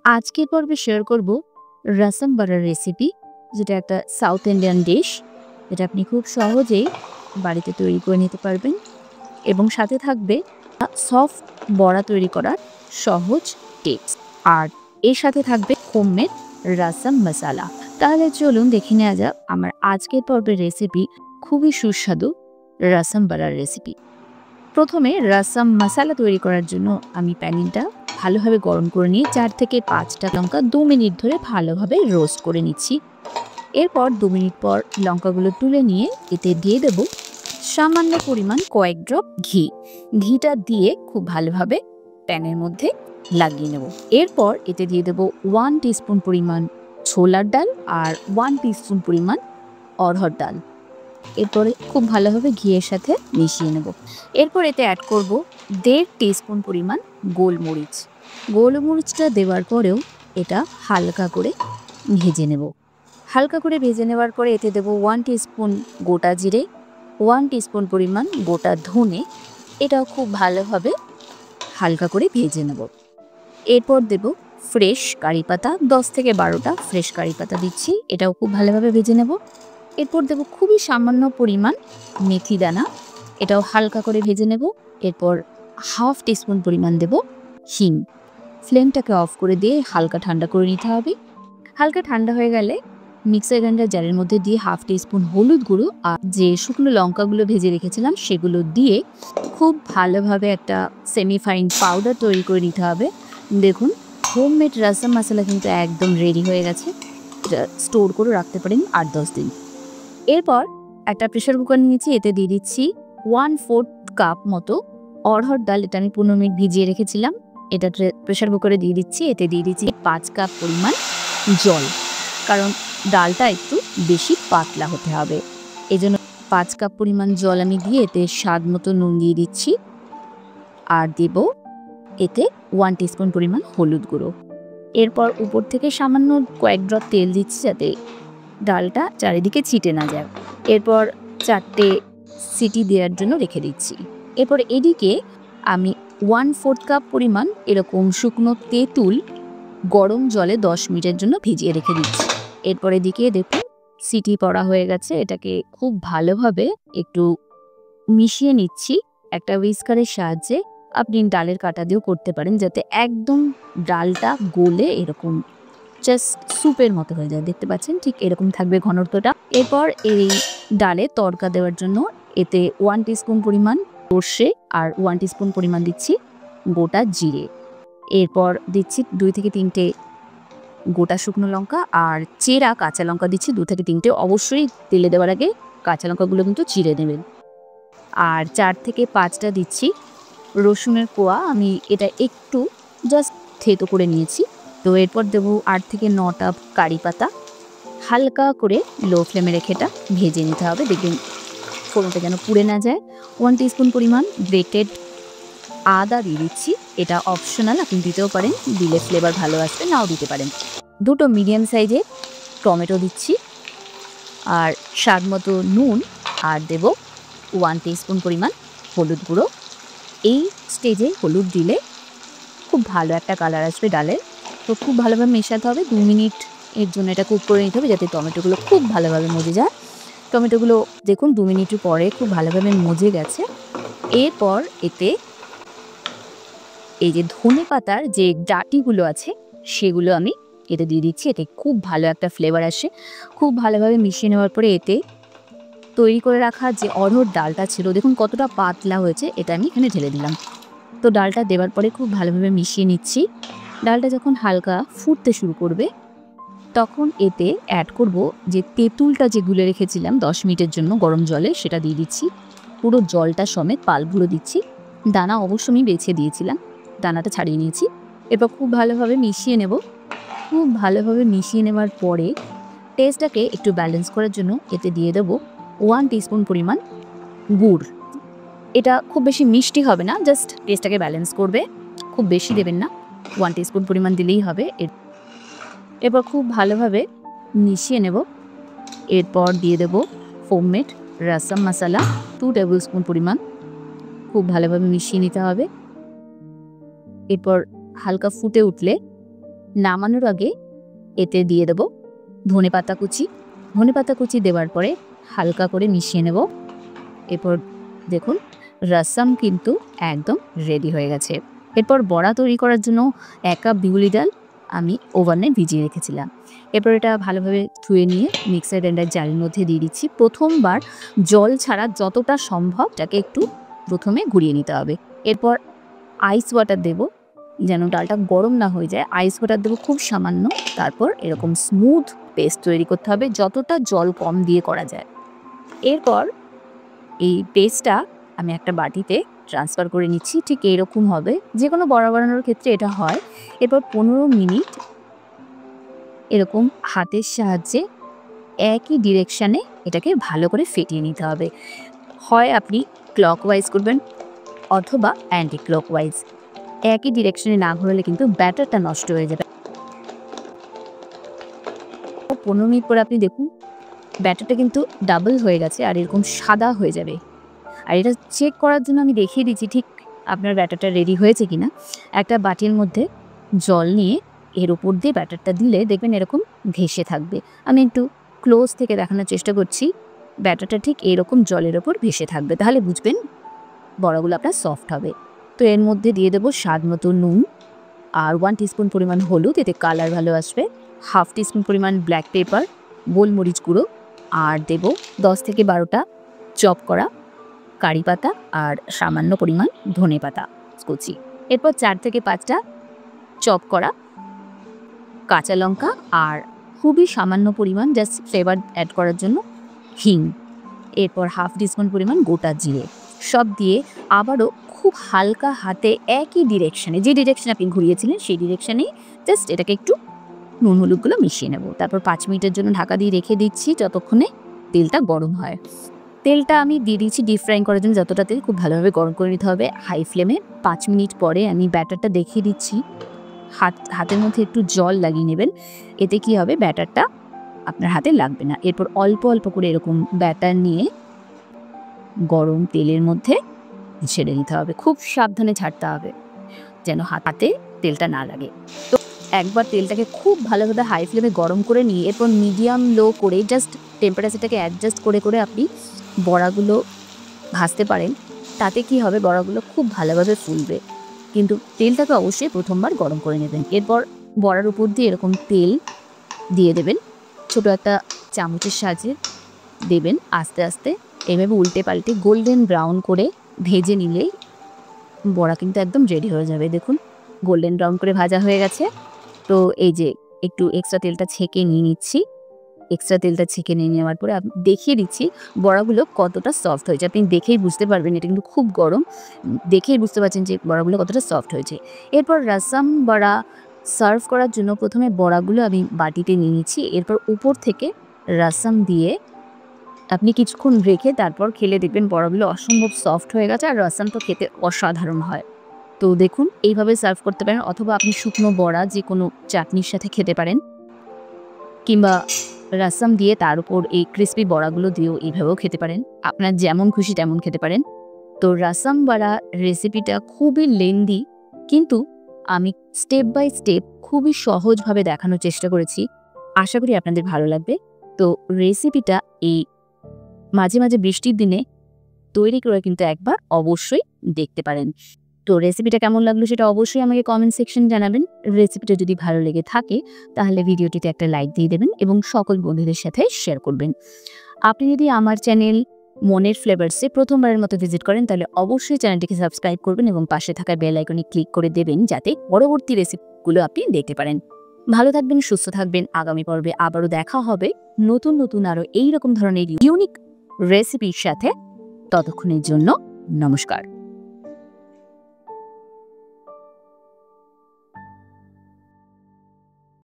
আজকের পর্বে শেয়ার করব রসম বাড়ার রেসিপি, যেটা একটা সাউথ ইন্ডিয়ান ডিশ, যেটা আপনি খুব সহজেই বাড়িতে তৈরি করে নিতে পারবেন এবং সাথে থাকবে সফট বড়া তৈরি করার সহজ টিপস। আর এর সাথে থাকবে হোমমেড রসম মশালা। তাহলে চলুন দেখে নেওয়া যাক আমার আজকের পর্বের রেসিপি, খুবই সুস্বাদু রসম বাড়ার রেসিপি। প্রথমে রসম মশালা তৈরি করার জন্য আমি প্যানটা ভালোভাবে গরম করে নিয়ে 4 থেকে 5টা লঙ্কা 2 মিনিট ধরে ভালোভাবে রোস্ট করে নিচ্ছি। এরপর 2 মিনিট পর লঙ্কাগুলো তুলে নিয়ে এতে দিয়ে দেব সামান্য পরিমাণ কয়েক ড্রপ ঘি। ঘিটা দিয়ে খুব ভালোভাবে প্যানের মধ্যে লাগিয়ে নেব। এরপর এতে দিয়ে দেব 1 টিস্পুন পরিমাণ ছোলার ডাল আর 1 টিস্পুন পরিমাণ অড়হর ডাল। এরপরে খুব ভালোভাবে ঘিয়ের সাথে মিশিয়ে নেব। এরপর এতে অ্যাড করব 1.5 টিস্পুন পরিমাণ গোলমরিচ। গোলমরিচটা দেওয়ার পরেও এটা হালকা করে ভেজে নেব। হালকা করে ভেজে নেওয়ার পরে এতে দেব 1 টিস্পুন গোটা জিরে, 1 টিস্পুন পরিমাণ গোটা ধনে। এটাও খুব ভালোভাবে হালকা করে ভেজে নেব। এরপর দেব ফ্রেশ কারি পাতা, 10 থেকে 12টা ফ্রেশ কারি পাতা দিচ্ছি। এটাও খুব ভালোভাবে ভেজে নেব। এরপর দেব খুবই সামান্য পরিমাণ মেথি দানা, এটাও হালকা করে ভেজে নেব। এরপর 1/2 টিস্পুন পরিমাণ দেব হিং। ফ্লেমটাকে অফ করে দিয়ে হালকা ঠান্ডা করে নিতে হবে। হালকা ঠান্ডা হয়ে গেলে মিক্সার গ্রাইন্ডার জারের মধ্যে দিয়ে 1/2 টিস্পুন হলুদ গুঁড়ো আর যে শুকনো লঙ্কাগুলো ভেজে রেখেছিলাম সেগুলো দিয়ে খুব ভালোভাবে একটা সেমিফাইন পাউডার তৈরি করে নিতে হবে। দেখুন, হোমমেড রসম মশলা কিন্তু একদম রেডি হয়ে গেছে। এটা স্টোর করে রাখতে পারেন 8-10 দিন। এরপর একটা প্রেশার কুকার নিয়েছি, এতে দিয়ে দিচ্ছি 1/4 কাপ মতো অড়হর ডাল। এটা আমি 15 মিনিট ভিজিয়ে রেখেছিলাম। এটা প্রেশার কুকারে দিয়ে দিচ্ছি। এতে দিয়ে দিচ্ছি 5 কাপ পরিমাণ জল, কারণ ডালটা একটু বেশি পাতলা হতে হবে। এই জন্য 5 কাপ পরিমাণ জল আমি দিয়ে এতে স্বাদ মতো নুন দিয়ে দিচ্ছি। আর দেব এতে 1 টিস্পুন পরিমাণ হলুদ গুঁড়ো। এরপর উপর থেকে সামান্য কয়েক ড্রপ তেল দিচ্ছি, যাতে ডালটা চারিদিকে ছিটে না যায়। এরপর 4টে সিটি দেওয়ার জন্য রেখে দিচ্ছি। এরপর এদিকে আমি 1/4 কাপ পরিমাণ এরকম শুকনো তেঁতুল গরম জলে 10 মিনিটের জন্য ভিজিয়ে রেখে দিচ্ছি। এরপর এদিকে দেখুন সিটি পড়া হয়ে গেছে। এটাকে খুব ভালোভাবে একটু মিশিয়ে নিচ্ছি একটা হুইস্কারের সাহায্যে। আপনি ডালের কাঁটা দিয়েও করতে পারেন, যাতে একদম ডালটা গলে এরকম জাস্ট স্যুপের মতো হয়ে যায়। দেখতে পাচ্ছেন ঠিক এরকম থাকবে ঘনত্বটা। এরপর এই ডালে তড়কা দেওয়ার জন্য এতে 1 টিস্পুন পরিমাণ সর্ষে আর 1 টিস্পুন পরিমাণ দিচ্ছি গোটা জিরে। এরপর দিচ্ছি 2 থেকে 3টে গোটা শুকনো লঙ্কা আর চেরা কাঁচা লঙ্কা দিচ্ছি 2 থেকে 3টে। অবশ্যই তেলে দেওয়ার আগে কাঁচা লঙ্কাগুলো কিন্তু চিড়ে নেবেন। আর 4 থেকে 5টা দিচ্ছি রসুনের কোয়া। আমি এটা একটু জাস্ট থেতো করে নিয়েছি। তো এরপর দেবো 8 থেকে 9টা কারি পাতা। হালকা করে লো ফ্লেমে রেখে এটা ভেজে নিতে হবে। দেখবেন ফোড়নটা যেন পুড়ে না যায়। 1 টিস্পুন পরিমাণ গ্রেটেড আদা দিয়ে দিচ্ছি। এটা অপশনাল, আপনি দিতেও পারেন, দিলে ফ্লেভার ভালো আসবে, নাও দিতে পারেন। 2টো মিডিয়াম সাইজের টমেটো দিচ্ছি আর স্বাদ মতো নুন। আর দেব 1 টিস্পুন পরিমাণ হলুদ গুঁড়ো। এই স্টেজে হলুদ দিলে খুব ভালো একটা কালার আসবে ডালের। তো খুব ভালোভাবে মেশাতে হবে। 2 মিনিট এর জন্য এটা কুক করে নিতে হবে, যাতে টমেটোগুলো খুব ভালোভাবে মজে যায়। টমেটোগুলো দেখুন 2 মিনিট পরে খুব ভালোভাবে মজে গেছে। এরপর এতে এই যে ধনে পাতার যে ডাঁটিগুলো আছে সেগুলো আমি এতে দিয়ে দিচ্ছি। এতে খুব ভালো একটা ফ্লেভার আসে। খুব ভালোভাবে মিশিয়ে নেওয়ার পরে এতে তৈরি করে রাখা যে অড়হর ডালটা ছিল, দেখুন কতটা পাতলা হয়েছে, এটা আমি এখানে ঢেলে দিলাম। তো ডালটা দেওয়ার পরে খুব ভালোভাবে মিশিয়ে নিচ্ছি। ডালটা যখন হালকা ফুটতে শুরু করবে তখন এতে অ্যাড করব যে তেঁতুলটা যে গুলে রেখেছিলাম 10 মিনিটের জন্য গরম জলে, সেটা দিয়ে দিচ্ছি। পুরো জলটা সমেত পাল্পগুলো দিচ্ছি। দানা অবশ্য আমি বেছে দিয়েছিলাম, দানাটা ছাড়িয়ে নিয়েছি। এরপর খুব ভালোভাবে মিশিয়ে নেব। খুব ভালোভাবে মিশিয়ে নেওয়ার পরে টেস্টটাকে একটু ব্যালেন্স করার জন্য এতে দিয়ে দেব 1 টিস্পুন পরিমাণ গুড়। এটা খুব বেশি মিষ্টি হবে না, জাস্ট টেস্টটাকে ব্যালেন্স করবে, খুব বেশি দেবেন না, 1 টিস্পুন পরিমাণ দিলেই হবে। এরপর খুব ভালোভাবে মিশিয়ে নেব। এরপর দিয়ে দেব হোমমেড রসম মশলা 2 টেবিল স্পুন পরিমাণ। খুব ভালোভাবে মিশিয়ে নিতে হবে। এরপর হালকা ফুটে উঠলে নামানোর আগে এতে দিয়ে দেব ধনেপাতা কুচি। ধনেপাতা কুচি দেওয়ার পরে হালকা করে মিশিয়ে নেব। এরপর দেখুন রাসাম কিন্তু একদম রেডি হয়ে গেছে। এরপর বড়া তৈরি করার জন্য 1 কাপ বিউলি ডাল আমি ওভেনে ভিজিয়ে রেখেছিলাম। এরপর এটা ভালোভাবে ধুয়ে নিয়ে মিক্সার গ্রাইন্ডার জারের মধ্যে দিয়ে দিচ্ছি। প্রথমবার জল ছাড়া যতটা সম্ভব এটাকে একটু প্রথমে ঘুরিয়ে নিতে হবে। এরপর আইস ওয়াটার দেব, যেন ডালটা গরম না হয়ে যায়। আইস ওয়াটার দেবো খুব সামান্য। তারপর এরকম স্মুথ পেস্ট তৈরি করতে হবে, যতটা জল কম দিয়ে করা যায়। এরপর এই পেস্টটা আমি একটা বাটিতে ট্রান্সফার করে নিচ্ছি। ঠিক এরকম হবে, যে কোনো বড়া বানানোর ক্ষেত্রে এটা হয়। এরপর 15 মিনিট এরকম হাতের সাহায্যে একই ডিরেকশানে এটাকে ভালো করে ফেটিয়ে নিতে হবে। হয় আপনি ক্লকওয়াইজ করবেন অথবা অ্যান্টি ক্লকওয়াইজ। একই ডিরেকশনে না ঘোরালে কিন্তু ব্যাটারটা নষ্ট হয়ে যাবে। 15 মিনিট পরে আপনি দেখুন ব্যাটারটা কিন্তু ডাবল হয়ে গেছে আর এরকম সাদা হয়ে যাবে। আর এটা চেক করার জন্য আমি দেখিয়ে দিচ্ছি ঠিক আপনার ব্যাটারটা রেডি হয়েছে কিনা। একটা বাটির মধ্যে জল নিয়ে এর উপর দিয়ে ব্যাটারটা দিলে দেখবেন এরকম ভেসে থাকবে। আমি একটু ক্লোজ থেকে দেখানোর চেষ্টা করছি। ব্যাটারটা ঠিক এরকম জলের ওপর ভেসে থাকবে, তাহলে বুঝবেন বড়াগুলো আপনার সফট হবে। তো এর মধ্যে দিয়ে দেবো স্বাদ মতো নুন আর 1 টিস্পুন পরিমাণ হলুদ, এতে কালার ভালো আসবে। 1/2 টিস্পুন পরিমাণ ব্ল্যাক পেপার, গোলমরিচ গুঁড়ো, আর দেব 10 থেকে 12টা চপ করা কারি পাতা আর সামান্য পরিমাণ ধনেপাতা কুচি। এরপর 4 থেকে 5টা চপ করা কাঁচা লঙ্কা আর খুবই সামান্য পরিমাণ জাস্ট ফ্লেভার অ্যাড করার জন্য হিং। এরপর 1/2 টিস্পুন পরিমাণ গোটা জিরে সব দিয়ে আবারও খুব হালকা হাতে একই ডিরেকশানে, যে ডিরেকশানে আপনি ঘুরিয়েছিলেন সেই ডিরেকশানেই জাস্ট এটাকে একটু নুন হলুদগুলো মিশিয়ে নেব। তারপর 5 মিনিটের জন্য ঢাকা দিয়ে রেখে দিচ্ছি যতক্ষণে তেলটা গরম হয়। তেলটা আমি দিয়ে দিচ্ছি ডিপ ফ্রাই করার জন্য। যতটা তেল খুব ভালোভাবে গরম করে নিতে হবে হাই ফ্লেমে। 5 মিনিট পরে আমি ব্যাটারটা দেখিয়ে দিচ্ছি। হাতের মধ্যে একটু জল লাগিয়ে নেবেন, এতে কি হবে ব্যাটারটা আপনার হাতে লাগবে না। এরপর অল্প অল্প করে এরকম ব্যাটার নিয়ে গরম তেলের মধ্যে ছেড়ে দিতে হবে। খুব সাবধানে ছাড়তে হবে যেন হাতে তেলটা না লাগে। তো একবার তেলটাকে খুব ভালোভাবে হাই ফ্লেমে গরম করে নিয়ে এরপর মিডিয়াম লো করে জাস্ট টেম্পারেচারটাকে অ্যাডজাস্ট করে করে আপনি বড়াগুলো ভাজতে পারেন। তাতে কি হবে বড়াগুলো খুব ভালোভাবে ফুলবে, কিন্তু তেলটাকে অবশ্যই প্রথমবার গরম করে নেবেন। এরপর বড়ার উপর দিয়ে এরকম তেল দিয়ে দেবেন, ছোটো একটা চামচের সাহায্যে দেবেন আস্তে আস্তে। এভাবে উল্টে পাল্টে গোল্ডেন ব্রাউন করে ভেজে নিলেই বড়া কিন্তু একদম রেডি হয়ে যাবে। দেখুন গোল্ডেন ব্রাউন করে ভাজা হয়ে গেছে। তো এই যে একটু এক্সট্রা তেলটা ছেঁকে নিয়ে নিচ্ছি। এক্সট্রা তেলটা ছেঁকে নিয়ে নেওয়ার পরে আমি দেখিয়ে দিচ্ছি বড়াগুলো কতটা সফট হয়েছে। আপনি দেখেই বুঝতে পারবেন, এটা কিন্তু খুব গরম, দেখেই বুঝতে পারছেন যে বড়াগুলো কতটা সফট হয়েছে। এরপর রাসাম বড়া সার্ভ করার জন্য প্রথমে বড়াগুলো আমি বাটিতে নিয়ে নিচ্ছি। এরপর উপর থেকে রাসাম দিয়ে আপনি কিছুক্ষণ রেখে তারপর খেলে দেখবেন বড়াগুলো অসম্ভব সফট হয়ে গেছে আর রাসাম তো খেতে অসাধারণ হয়। তো দেখুন এইভাবে সার্ভ করতে পারেন, অথবা আপনি শুকনো বড়া যে কোনো চাটনির সাথে খেতে পারেন, কিংবা রাসাম দিয়ে তার উপর এই ক্রিসপি বড়াগুলো দিয়েও এইভাবেও খেতে পারেন। আপনার যেমন খুশি তেমন খেতে পারেন। তো রাসাম বড়া রেসিপিটা খুবই লেন্দি, কিন্তু আমি স্টেপ বাই স্টেপ খুবই সহজভাবে দেখানোর চেষ্টা করেছি। আশা করি আপনাদের ভালো লাগবে। তো রেসিপিটা এই মাঝে মাঝে বৃষ্টির দিনে তৈরি করে কিন্তু একবার অবশ্যই দেখতে পারেন। তো রেসিপিটা কেমন লাগলো সেটা অবশ্যই আমাকে কমেন্ট সেকশন জানাবেন। রেসিপিটা যদি ভালো লেগে থাকে তাহলে ভিডিওটিতে একটা লাইক দিয়ে দেবেন এবং সকল বন্ধুদের সাথে শেয়ার করবেন। আপনি যদি আমার চ্যানেল মনের ফ্লেভার্সে প্রথমবারের মতো ভিজিট করেন তাহলে অবশ্যই চ্যানেলটিকে সাবস্ক্রাইব করবেন এবং পাশে থাকা বেল আইকনে ক্লিক করে দেবেন যাতে পরবর্তী রেসিপিগুলো আপনি দেখতে পারেন। ভালো থাকবেন, সুস্থ থাকবেন। আগামী পর্বে আবারও দেখা হবে নতুন নতুন আরও এইরকম ধরনের ইউনিক রেসিপির সাথে। ততক্ষণের জন্য নমস্কার।